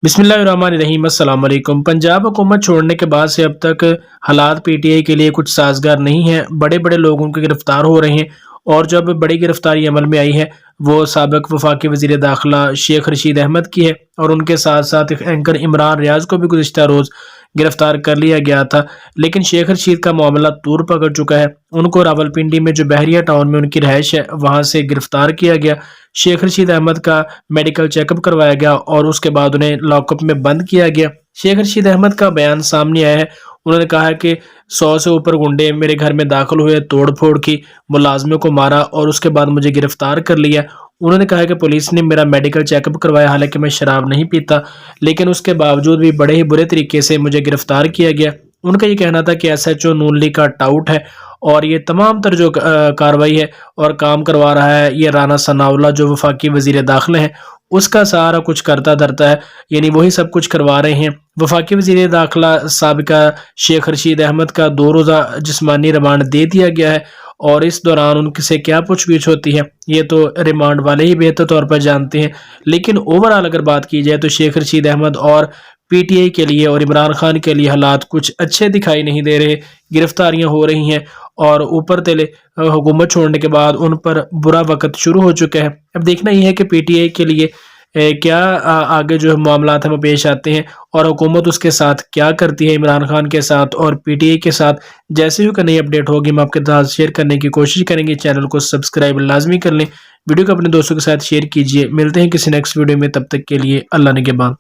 बिस्मिल्लाहिर्रहमानिर्रहीम। अस्सलाम वालेकुम। पंजाब हुकूमत छोड़ने के बाद से अब तक हालात पीटीआई के लिए कुछ साजगार नहीं है। बड़े बड़े लोग उनके गिरफ्तार हो रहे हैं और जो अब बड़ी गिरफ्तारी अमल में आई है वो साबिक वफाकी वज़ीर दाखिला शेख रशीद अहमद की है और उनके साथ साथ एंकर इमरान रियाज को भी गुज़िश्ता रोज़ गिरफ्तार कर लिया गया था। लेकिन शेख रशीद का मामला तूर पकड़ चुका है। उनको रावलपिंडी में जो बहरिया टाउन में उनकी रहायश है वहाँ से गिरफ्तार किया गया। शेख रशीद अहमद का मेडिकल चेकअप करवाया गया और उसके बाद उन्हें लॉकअप में बंद किया गया। शेख रशीद अहमद का बयान सामने आया है। उन्होंने कहा है कि 100 से ऊपर गुंडे मेरे घर में दाखिल हुए, तोड़ फोड़ की, मुलाजमों को मारा और उसके बाद मुझे गिरफ्तार कर लिया। उन्होंने कहा कि पुलिस ने मेरा मेडिकल चेकअप करवाया, हालांकि मैं शराब नहीं पीता, लेकिन उसके बावजूद भी बड़े ही बुरे तरीके से मुझे गिरफ्तार किया गया। उनका ये कहना था कि एसएचओ नून लीग का टाउट है और ये तमाम तर जो कार्रवाई है और काम करवा रहा है ये राना सनाउल्लाह जो वफाकी वजीर दाखिले हैं उसका सारा कुछ करता धरता है, यानी वही सब कुछ करवा रहे हैं। वफाकी वजीर दाखिला साबिका शेख रशीद अहमद का 2 रोज़ा जिस्मानी रिमांड दे दिया गया है और इस दौरान उनसे क्या पूछताछ होती है ये तो रिमांड वाले ही बेहतर तौर पर जानते हैं। लेकिन ओवरऑल अगर बात की जाए तो शेख रशीद अहमद और पीटीआई के लिए और इमरान खान के लिए हालात कुछ अच्छे दिखाई नहीं दे रहे। गिरफ्तारियां हो रही हैं और ऊपर तले हुकूमत छोड़ने के बाद उन पर बुरा वक्त शुरू हो चुका है। अब देखना ये है कि पीटीआई के लिए क्या आगे जो मामलात हैं वो पेश आते हैं और हुकूमत उसके साथ क्या करती है, इमरान खान के साथ और पीटीआई के साथ। जैसे ही कोई नई अपडेट होगी हम आपके साथ शेयर करने की कोशिश करेंगे। चैनल को सब्सक्राइब लाजमी कर लें, वीडियो को अपने दोस्तों के साथ शेयर कीजिए। मिलते हैं किसी नेक्स्ट वीडियो में, तब तक के लिए अल्लाह निगहबान।